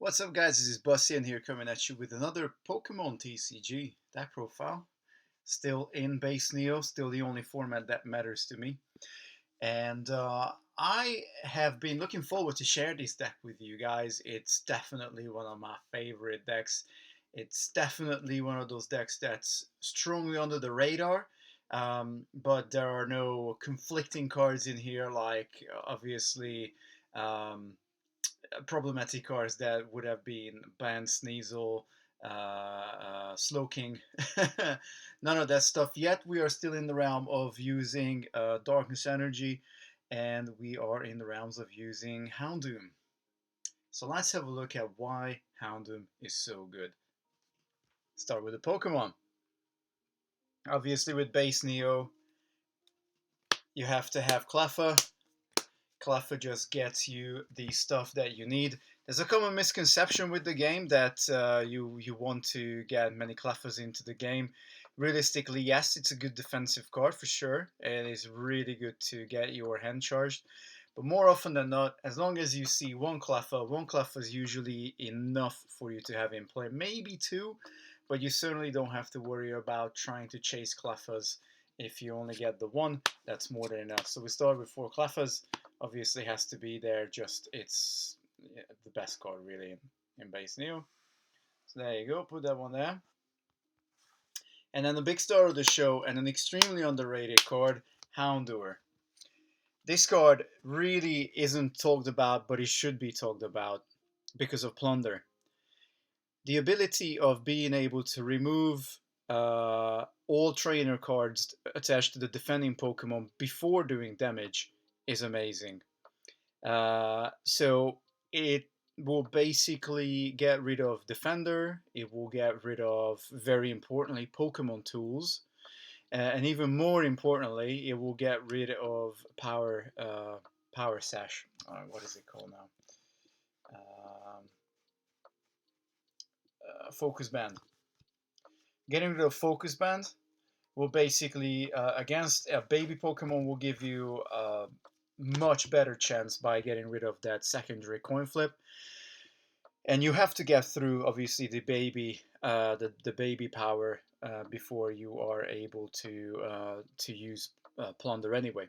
What's up guys, this is Saiyan here coming at you with another Pokemon TCG deck profile. Still in base Neo, still the only format that matters to me. And I have been looking forward to share this deck with you guys. It's definitely one of my favorite decks. It's definitely one of those decks that's strongly under the radar. But there are no conflicting cards in here like obviously problematic cards that would have been Band Sneasel, Slowking. None of that stuff yet. We are still in the realm of using Darkness Energy, and we are in the realms of using Houndoom. So let's have a look at why Houndoom is so good. Start with the Pokemon. Obviously, with base Neo, you have to have Cleffa. Cleffa just gets you the stuff that you need. There's a common misconception with the game that you want to get many Cleffas into the game. Realistically, yes, it's a good defensive card for sure. It is really good to get your hand charged. But more often than not, as long as you see one Cleffa is usually enough for you to have in play. Maybe two, but you certainly don't have to worry about trying to chase Cleffas. If you only get the one, that's more than enough. So we start with 4 Cleffas. Obviously has to be there, just it's the best card really in base Neo. So there you go, put that one there. And then the big star of the show and an extremely underrated card, Houndour. This card really isn't talked about, but it should be talked about because of Plunder. The ability of being able to remove all trainer cards attached to the defending Pokemon before doing damage is amazing. So it will basically get rid of Defender, it will get rid of, very importantly, Pokemon tools, and even more importantly, it will get rid of Power Sash. What is it called now? Focus Band. Getting rid of Focus Band will basically, against a baby Pokemon, will give you a much better chance by getting rid of that secondary coin flip. And you have to get through, obviously, the baby power before you are able to use Plunder anyway.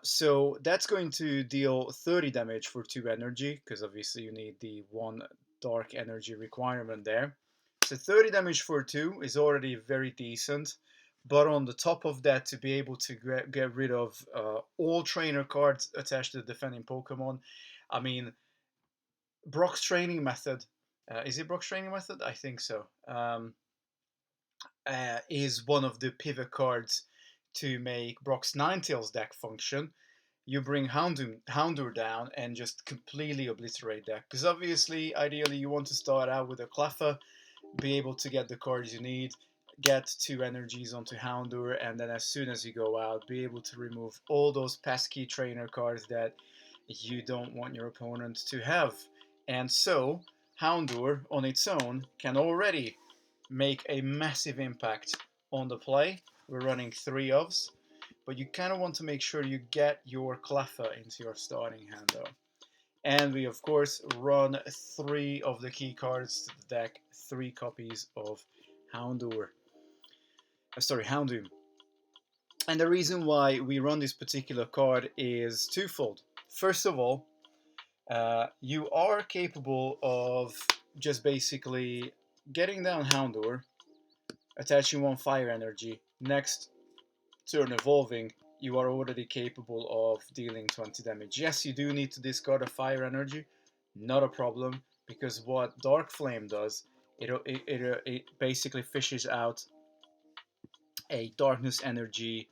So that's going to deal 30 damage for 2 energy, because obviously you need the 1 dark energy requirement there. So 30 damage for 2 is already very decent. But on the top of that, to be able to get rid of all trainer cards attached to the defending Pokemon, I mean, Brock's training method, is it Brock's training method? I think so. Is one of the pivot cards to make Brock's Ninetales deck function. You bring Houndour down and just completely obliterate that. Because obviously, ideally, you want to start out with a Cleffa, be able to get the cards you need, get 2 energies onto Houndour, and then as soon as you go out, be able to remove all those pesky trainer cards that you don't want your opponent to have. And so, Houndour on its own can already make a massive impact on the play. We're running 3 ofs, but you kind of want to make sure you get your Cleffa into your starting hand though. And we, of course, run 3 of the key cards to the deck, 3 copies of Houndour. Houndoom. And the reason why we run this particular card is twofold. First of all, you are capable of just basically getting down Houndour, attaching 1 fire energy. Next turn evolving, you are already capable of dealing 20 damage. Yes, you do need to discard a fire energy, not a problem, because what Dark Flame does, it basically fishes out a darkness energy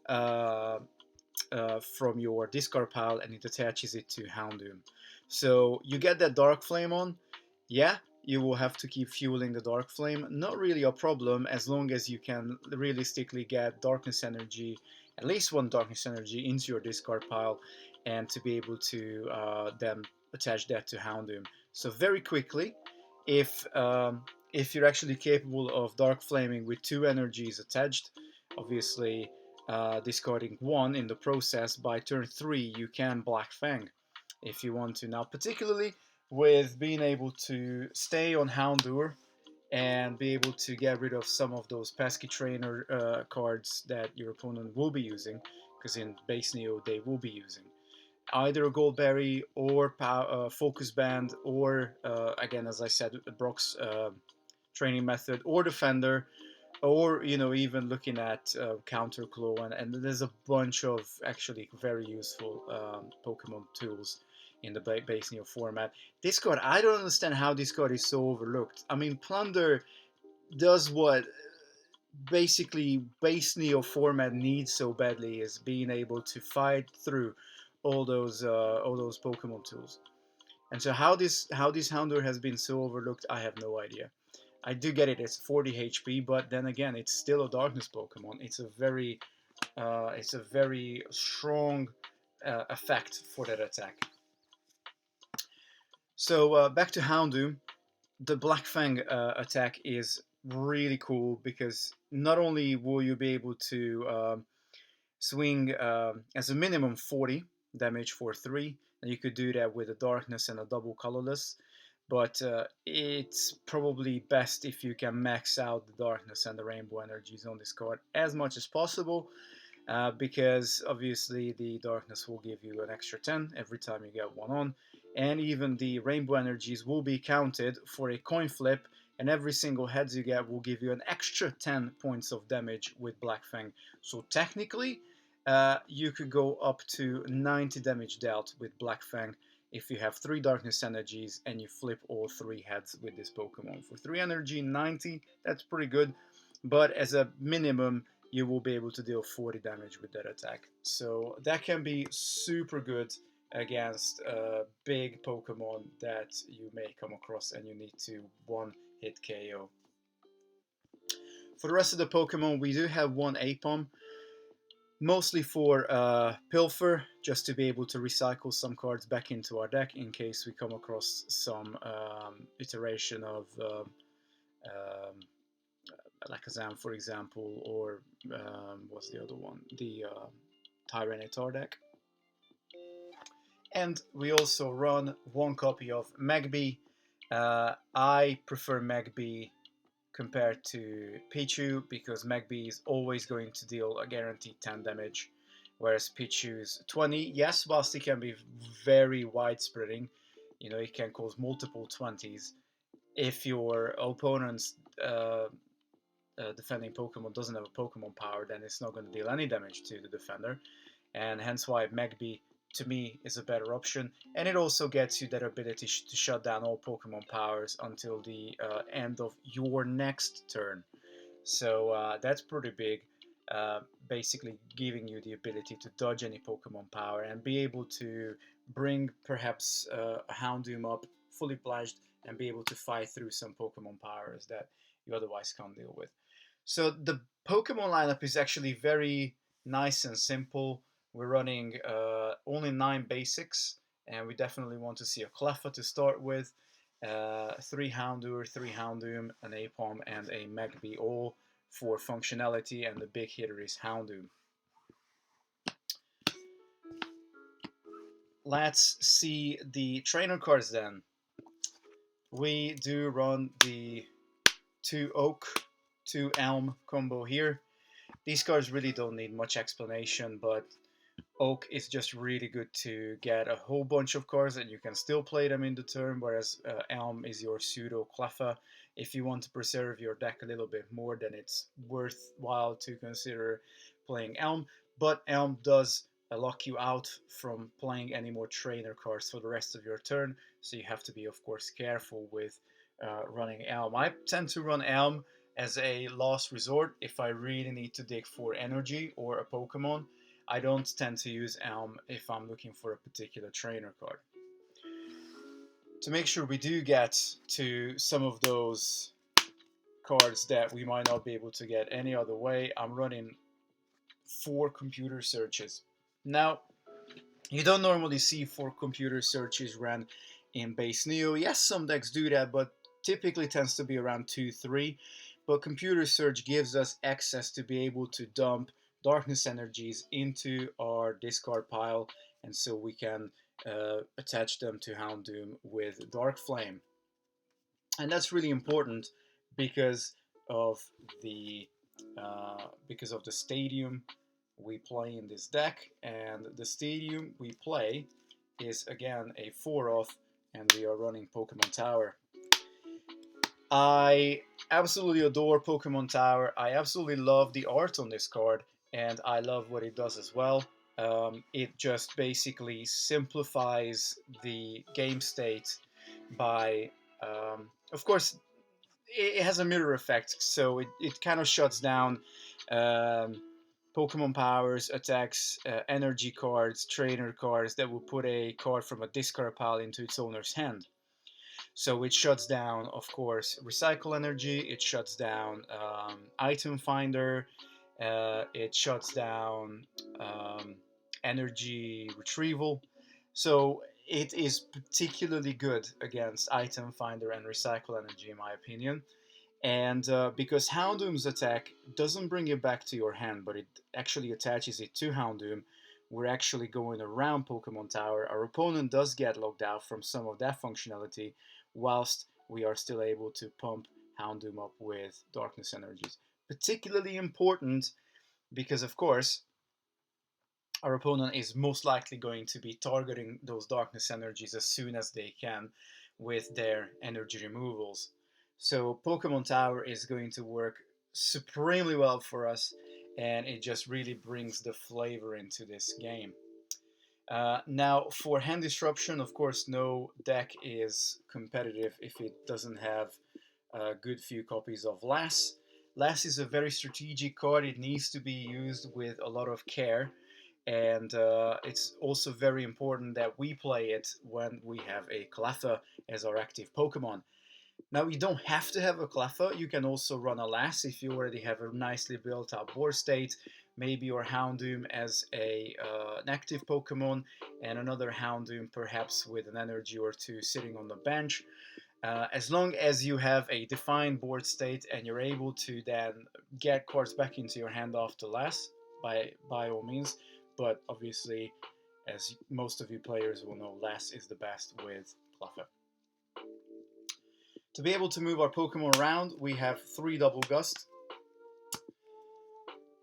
from your discard pile and it attaches it to Houndoom. So you get that Dark Flame on, yeah, you will have to keep fueling the Dark Flame. Not really a problem as long as you can realistically get Darkness Energy, at least 1 Darkness Energy into your discard pile, and to be able to then attach that to Houndoom. So very quickly, if you're actually capable of Dark Flaming with 2 energies attached, obviously discarding 1 in the process, by turn 3 you can Blackfang if you want to. Now particularly with being able to stay on Houndour and be able to get rid of some of those pesky trainer cards that your opponent will be using, because in base Neo they will be using either a Goldberry or Focus Band, or again, as I said, Brock's training method, or Defender, or even looking at Counter Claw, and there's a bunch of actually very useful Pokemon tools in the base Neo format. This card, I don't understand how this card is so overlooked. I mean, Plunder does what basically base Neo format needs so badly, is being able to fight through all those Pokemon tools. And so how this Houndour has been so overlooked, I have no idea. I do get it; it's 40 HP, but then again, it's still a Darkness Pokemon. It's a very strong effect for that attack. So back to Houndoom, the Blackfang attack is really cool because not only will you be able to swing as a minimum 40 damage for 3, and you could do that with a darkness and a double colorless, but it's probably best if you can max out the darkness and the rainbow energies on this card as much as possible, because obviously the darkness will give you an extra 10 every time you get one on, and even the rainbow energies will be counted for a coin flip, and every single heads you get will give you an extra 10 points of damage with Blackfang. So technically, you could go up to 90 damage dealt with Blackfang if you have 3 darkness energies and you flip all 3 heads with this Pokemon. For 3 energy, 90, that's pretty good, but as a minimum, you will be able to deal 40 damage with that attack. So that can be super good against big Pokemon that you may come across and you need to one-hit KO. For the rest of the Pokemon, we do have one Apom, mostly for Pilfer, just to be able to recycle some cards back into our deck in case we come across some iteration of Alakazam, for example, or what's the other one? The Tyranitar deck. And we also run one copy of Magby. I prefer Magby compared to Pichu because Magby is always going to deal a guaranteed 10 damage, whereas Pichu's 20. Yes, whilst it can be very widespreading, it can cause multiple 20s. If your opponent's defending Pokemon doesn't have a Pokemon power, then it's not going to deal any damage to the defender, and hence why Magby to me is a better option, and it also gets you that ability to shut down all Pokemon powers until the end of your next turn. So that's pretty big, basically giving you the ability to dodge any Pokemon power and be able to bring perhaps a Houndoom up fully pledged and be able to fight through some Pokemon powers that you otherwise can't deal with. So the Pokemon lineup is actually very nice and simple. We're running only 9 basics, and we definitely want to see a Cleffa to start with, 3 Houndour, 3 Houndoom, an Apom, and a Magby, all for functionality, and the big hitter is Houndoom. Let's see the trainer cards then. We do run the 2 Oak, 2 Elm combo here. These cards really don't need much explanation, but Oak is just really good to get a whole bunch of cards and you can still play them in the turn, whereas Elm is your pseudo Cleffa. If you want to preserve your deck a little bit more, then it's worthwhile to consider playing Elm, but Elm does lock you out from playing any more trainer cards for the rest of your turn, so you have to be, of course, careful with running Elm. I tend to run Elm as a last resort if I really need to dig for energy or a Pokemon. I don't tend to use Elm if I'm looking for a particular trainer card. To make sure we do get to some of those cards that we might not be able to get any other way, I'm running 4 computer searches. Now, you don't normally see 4 computer searches ran in base Neo. Yes, some decks do that, but typically tends to be around 2-3. But computer search gives us access to be able to dump darkness energies into our discard pile, and so we can attach them to Houndoom with Dark Flame. And that's really important because of the stadium we play in this deck, and the stadium we play is again a 4-off, and we are running Pokemon Tower. I absolutely adore Pokemon Tower. I absolutely love the art on this card, and I love what it does as well. It just basically simplifies the game state by, of course, it has a mirror effect, so it kind of shuts down um, Pokemon powers, attacks, energy cards, trainer cards that will put a card from a discard pile into its owner's hand. So it shuts down, of course, recycle energy, it shuts down item finder, it shuts down energy retrieval. So it is particularly good against item finder and recycle energy, in my opinion. And because Houndoom's attack doesn't bring it back to your hand, but it actually attaches it to Houndoom, we're actually going around Pokemon Tower. Our opponent does get locked out from some of that functionality, whilst we are still able to pump Houndoom up with Darkness Energies. Particularly important because, of course, our opponent is most likely going to be targeting those Darkness Energies as soon as they can with their energy removals. So Pokemon Tower is going to work supremely well for us, and it just really brings the flavor into this game. Now, for hand disruption, of course, no deck is competitive if it doesn't have a good few copies of Lass. Lass is a very strategic card. It needs to be used with a lot of care, and it's also very important that we play it when we have a Cleffa as our active Pokemon. Now, you don't have to have a Cleffa. You can also run a Lass if you already have a nicely built up board state. Maybe your Houndoom as an active Pokemon, and another Houndoom perhaps with an energy or two sitting on the bench. As long as you have a defined board state and you're able to then get cards back into your hand after Lass, by all means. But obviously, as most of you players will know, Lass is the best with Cleffa. To be able to move our Pokemon around, we have 3 Double Gust.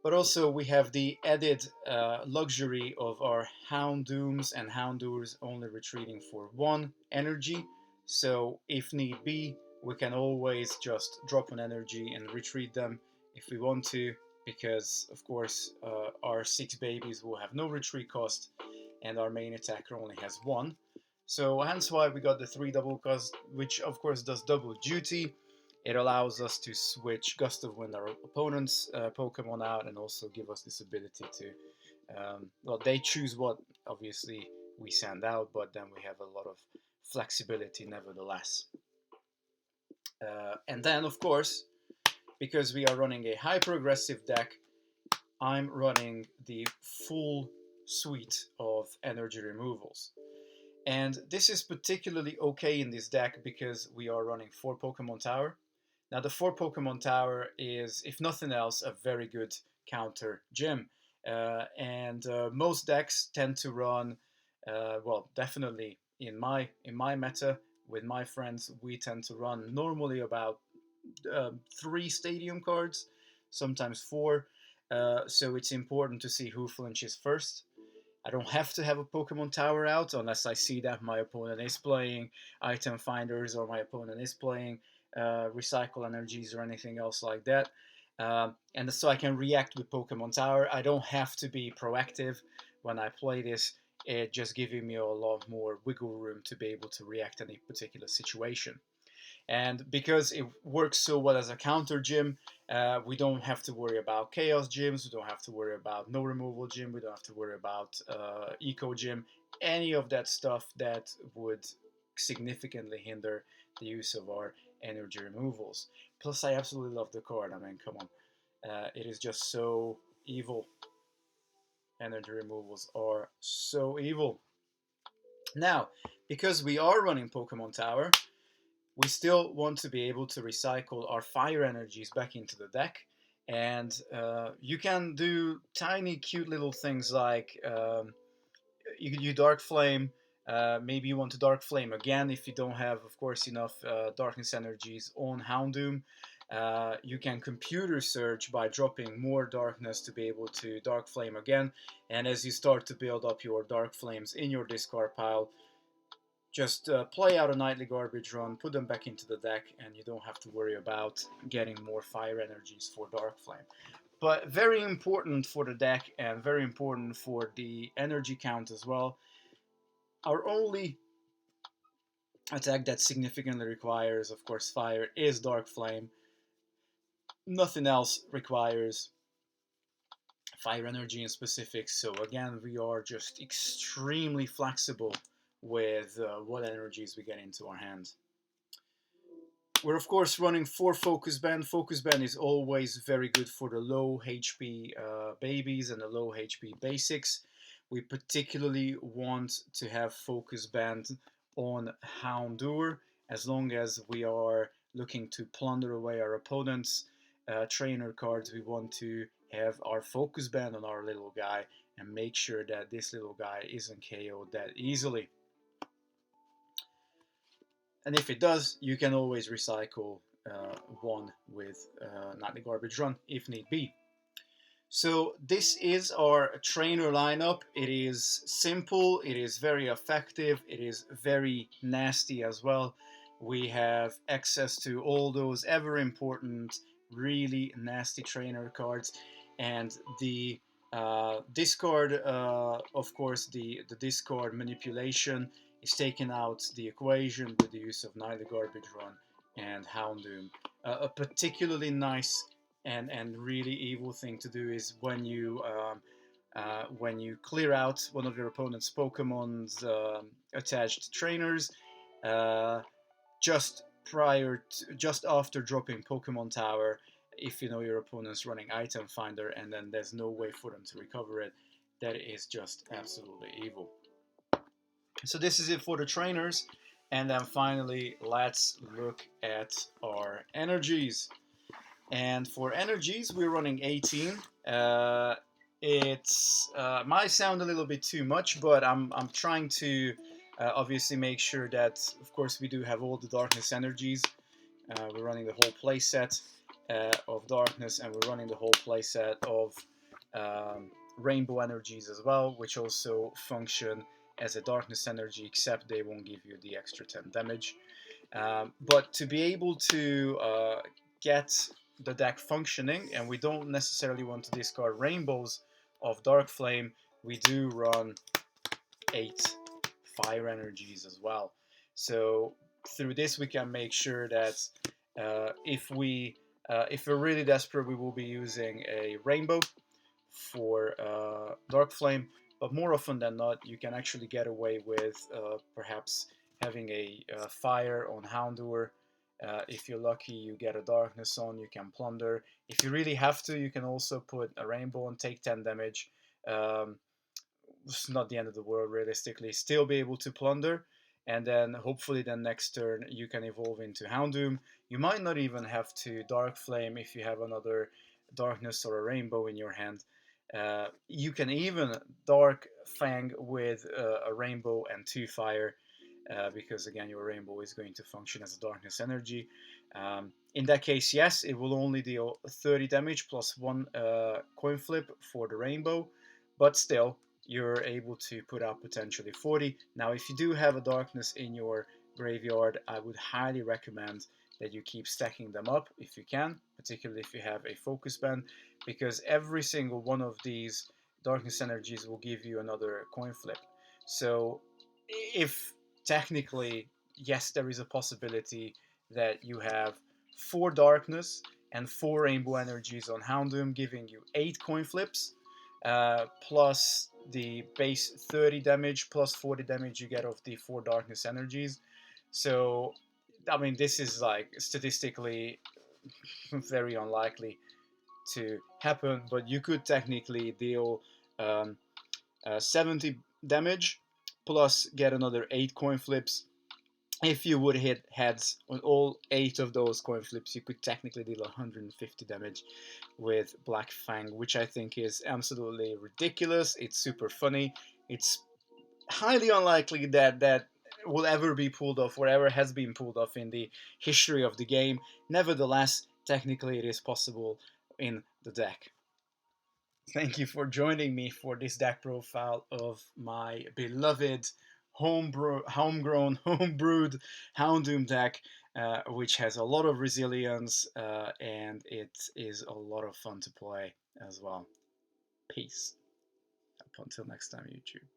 But also we have the added luxury of our Houndooms and Houndours only retreating for 1 energy. So if need be, we can always just drop an energy and retreat them if we want to, because of course our 6 babies will have no retreat cost, and our main attacker only has 1. So hence why we got the 3 Double Gust, which of course does double duty. It allows us to switch Gust of Wind our opponent's Pokemon out, and also give us this ability to, well, they choose what obviously we send out, but then we have a lot of flexibility nevertheless. And then, of course, because we are running a hyper-aggressive deck, I'm running the full suite of energy removals. And this is particularly okay in this deck because we are running 4 Pokemon Tower. Now the 4 Pokemon Tower is, if nothing else, a very good counter gym. And most decks tend to run, well, definitely in my meta with my friends, we tend to run normally about 3 stadium cards, sometimes 4. So it's important to see who flinches first. I don't have to have a Pokemon Tower out unless I see that my opponent is playing item finders, or my opponent is playing recycle energies or anything else like that. And so I can react with Pokemon Tower. I don't have to be proactive when I play this. It just giving me a lot more wiggle room to be able to react in a particular situation. And because it works so well as a counter gym, we don't have to worry about chaos gyms, we don't have to worry about no removal gym, we don't have to worry about eco gym, any of that stuff that would significantly hinder the use of our energy removals. Plus, I absolutely love the card. I mean, come on. It is just so evil. Energy removals are so evil. Now, because we are running Pokemon Tower, we still want to be able to recycle our fire energies back into the deck. And you can do tiny, cute little things like you Dark Flame Maybe you want to Dark Flame again if you don't have, of course, enough Darkness energies on Houndoom. You can computer search by dropping more darkness to be able to Dark Flame again. And as you start to build up your Dark Flames in your discard pile, just play out a Nightly Garbage run, put them back into the deck, and you don't have to worry about getting more fire energies for Dark Flame. But very important for the deck and very important for the energy count as well. Our only attack that significantly requires, of course, fire is Dark Flame. Nothing else requires fire energy in specific, so again, we are just extremely flexible with what energies we get into our hands. We're of course running 4 Focus Band. Focus Band is always very good for the low HP babies and the low HP basics. We particularly want to have Focus Band on Houndour as long as we are looking to plunder away our opponent's trainer cards. We want to have our Focus Band on our little guy and make sure that this little guy isn't KO'd that easily. And if it does, you can always recycle one with Nightly Garbage Run if need be. So this is our trainer lineup. It is simple, it is very effective, it is very nasty as well. We have access to all those ever important, really nasty trainer cards, and the discard, of course, the discard manipulation is taken out the equation with the use of Nightly Garbage Run and Houndoom. A particularly nice and really evil thing to do is when you clear out one of your opponent's Pokemon's attached trainers, just after dropping Pokemon Tower, if you know your opponent's running Item Finder and then there's no way for them to recover it, that is just absolutely evil. So this is it for the trainers, and then finally let's look at our energies. And for energies, we're running 18. It's might sound a little bit too much, but I'm trying to obviously make sure that, of course, we do have all the darkness energies. We're running the whole playset of darkness, and we're running the whole playset of rainbow energies as well, which also function as a darkness energy, except they won't give you the extra 10 damage. But to be able to get the deck functioning, and we don't necessarily want to discard rainbows of Dark Flame, we do run 8 fire energies as well. So through this we can make sure that if we're really desperate, we will be using a rainbow for Dark Flame, but more often than not you can actually get away with perhaps having a fire on Houndour. If you're lucky, you get a darkness on, you can plunder. If you really have to, you can also put a rainbow and take 10 damage. It's not the end of the world, realistically. Still be able to plunder, and then hopefully then next turn you can evolve into Houndoom. You might not even have to Dark Flame if you have another darkness or a rainbow in your hand. You can even Dark Fang with a rainbow and 2 fire. Because again your rainbow is going to function as a darkness energy. In that case, yes, it will only deal 30 damage plus 1 coin flip for the rainbow, but still you're able to put out potentially 40. Now if you do have a darkness in your graveyard, I would highly recommend that you keep stacking them up if you can, particularly if you have a Focus Band, because every single one of these darkness energies will give you another coin flip. So if technically, yes, there is a possibility that you have 4 darkness and 4 rainbow energies on Houndoom, giving you 8 coin flips, plus the base 30 damage plus 40 damage you get of the 4 darkness energies. So, I mean, this is like statistically very unlikely to happen, but you could technically deal 70 damage plus get another 8 coin flips. If you would hit heads on all 8 of those coin flips, you could technically deal 150 damage with Blackfang, which I think is absolutely ridiculous. It's super funny. It's highly unlikely that that will ever be pulled off or ever has been pulled off in the history of the game. Nevertheless, technically it is possible in the deck. Thank you for joining me for this deck profile of my beloved homegrown, homebrewed Houndoom deck, which has a lot of resilience and it is a lot of fun to play as well. Peace. Up until next time, YouTube.